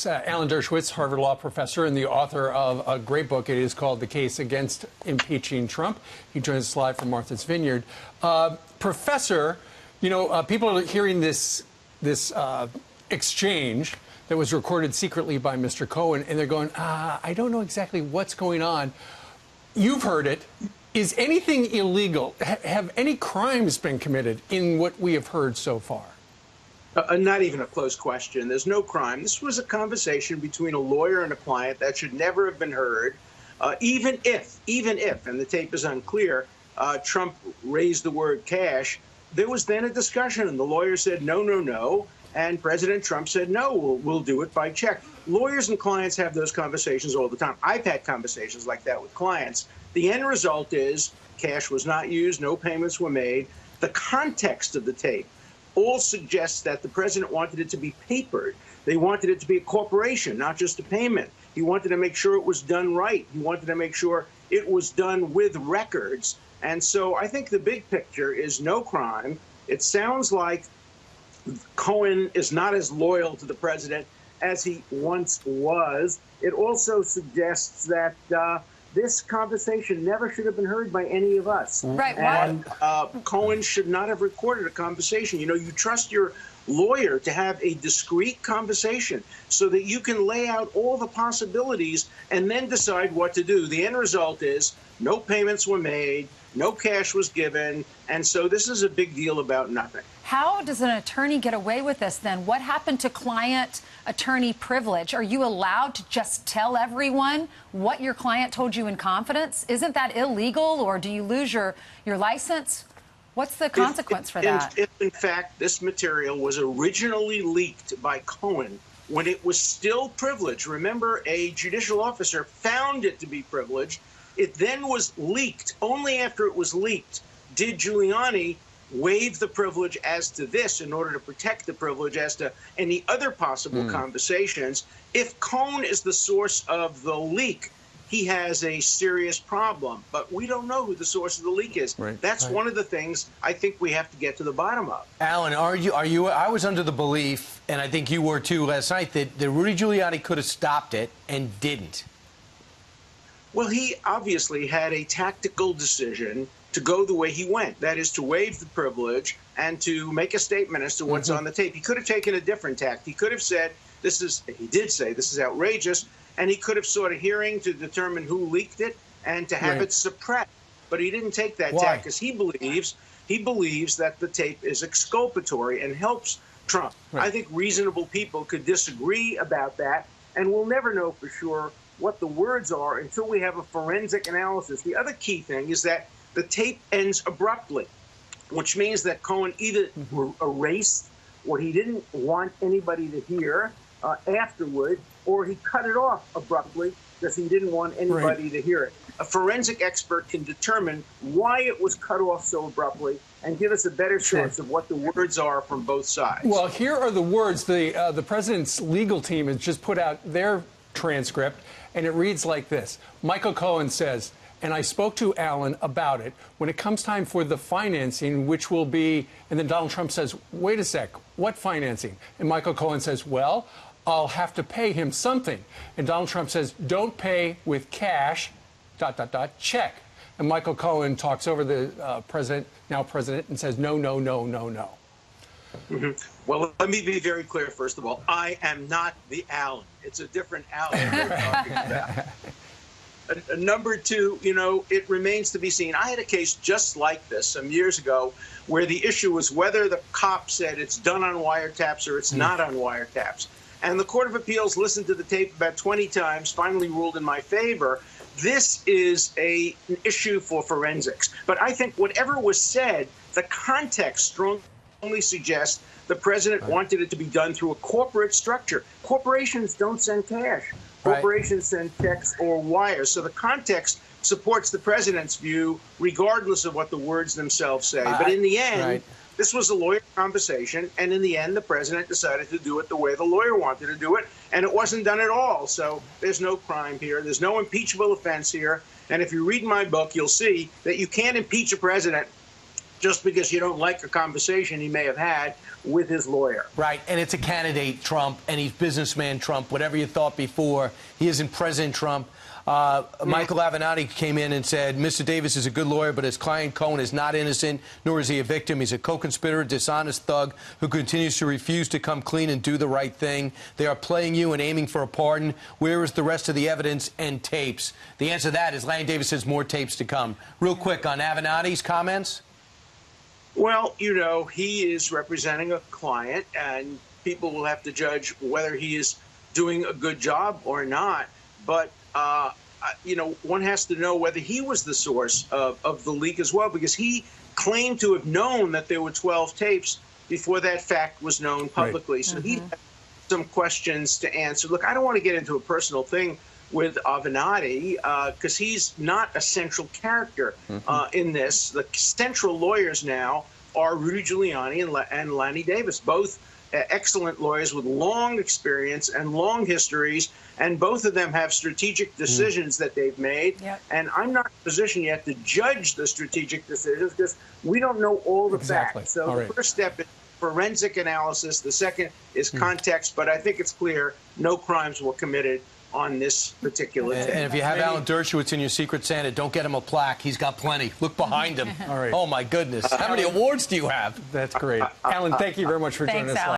Alan Dershowitz, Harvard Law professor and the author of a great book. It is called The Case Against Impeaching Trump. He joins us live from Martha's Vineyard. Professor, people are hearing this exchange that was recorded secretly by Mr. Cohen, and they're going, I don't know exactly what's going on. You've heard it. Is anything illegal? Have any crimes been committed in what we have heard so far? Not even a close question. There's no crime. This was a conversation between a lawyer and a client that should never have been heard, even if, and the tape is unclear, Trump raised the word cash. There was then a discussion, and the lawyer said, no, no, no. And President Trump said, no, we'll do it by check. Lawyers and clients have those conversations all the time. I've had conversations like that with clients. The end result is cash was not used, no payments were made. The context of the tape all suggests that the president wanted it to be papered. They wanted it to be a corporation, not just a payment. He wanted to make sure it was done right. He wanted to make sure it was done with records. And so I think the big picture is no crime. It sounds like Cohen is not as loyal to the president as he once was. It also suggests that this conversation never should have been heard by any of us. Right. And Cohen should not have recorded a conversation. You trust your lawyer to have a discreet conversation so that you can lay out all the possibilities and then decide what to do. The end result is no payments were made, no cash was given, and so this is a big deal about nothing. How does an attorney get away with this then? What happened to client-attorney privilege? Are you allowed to just tell everyone what your client told you in confidence? Isn't that illegal, or do you lose your license? What's the consequence for that? If, in fact, this material was originally leaked by Cohen when it was still privileged, remember, a judicial officer found it to be privileged. It then was leaked. Only after it was leaked did Giuliani waive the privilege as to this in order to protect the privilege as to any other possible conversations. If Cohen is the source of the leak, he has a serious problem. But we don't know who the source of the leak is. Right. That's one of the things I think we have to get to the bottom of. Alan, are you? I was under the belief, and I think you were too last night, that Rudy Giuliani could have stopped it and didn't. Well, he obviously had a tactical decision to go the way he went. That is to waive the privilege and to make a statement as to what's on the tape. He could have taken a different tact. He could have said, he did say, this is outrageous. And he could have sought a hearing to determine who leaked it and to have it suppressed. But he didn't take that tact because he believes that the tape is exculpatory and helps Trump. I think reasonable people could disagree about that, and we'll never know for sure what the words are until we have a forensic analysis. The other key thing is that the tape ends abruptly, which means that Cohen either erased what he didn't want anybody to hear afterward, or he cut it off abruptly because he didn't want anybody to hear it. A forensic expert can determine why it was cut off so abruptly and give us a better sense of what the words are from both sides. Well, here are the words. The president's legal team has just put out their transcript, and it reads like this. Michael Cohen says, and I spoke to Alan about it. When it comes time for the financing, which will be, and then Donald Trump says, wait a sec, what financing? And Michael Cohen says, well, I'll have to pay him something. And Donald Trump says, don't pay with cash, ... check. And Michael Cohen talks over the now president, and says, no, no, no, no, no. Well, let me be very clear, first of all. I am not the Alan. It's a different Alan we're talking about. Number two, it remains to be seen. I had a case just like this some years ago where the issue was whether the cop said it's done on wiretaps or it's not on wiretaps. And the Court of Appeals listened to the tape about 20 times, finally ruled in my favor. This is an issue for forensics. But I think whatever was said, the context strongly suggests the president wanted it to be done through a corporate structure. Corporations don't send cash. Corporations send checks or wires. So the context supports the president's view, regardless of what the words themselves say. But in the end, this was a lawyer conversation, and in the end, the president decided to do it the way the lawyer wanted to do it, and it wasn't done at all. So there's no crime here. There's no impeachable offense here. And if you read my book, you'll see that you can't impeach a president just because you don't like a conversation he may have had with his lawyer. Right, and it's a candidate, Trump, and he's businessman Trump. Whatever you thought before, he isn't President Trump. Michael Avenatti came in and said, Mr. Davis is a good lawyer, but his client Cohen is not innocent, nor is he a victim. He's a co-conspirator, dishonest thug who continues to refuse to come clean and do the right thing. They are playing you and aiming for a pardon. Where is the rest of the evidence and tapes? The answer to that is Lanny Davis says more tapes to come. Real quick on Avenatti's comments. Well, you know, he is representing a client, and people will have to judge whether he is doing a good job or not. But you know, one has to know whether he was the source of the leak as well, because he claimed to have known that there were 12 tapes before that fact was known publicly. Right. So he had some questions to answer. Look, I don't want to get into a personal thing with Avenatti because he's not a central character in this. The central lawyers now are Rudy Giuliani and Lanny Davis, both excellent lawyers with long experience and long histories, and both of them have strategic decisions that they've made. Yep. And I'm not in a position yet to judge the strategic decisions because we don't know all the facts. So the first step is forensic analysis. The second is context. But I think it's clear no crimes were committed on this particular tape. And if you have Alan Dershowitz in your Secret Santa, don't get him a plaque. He's got plenty. Look behind him. All right. Oh, my goodness. How many awards do you have? That's great. Alan, thank you very much for joining us.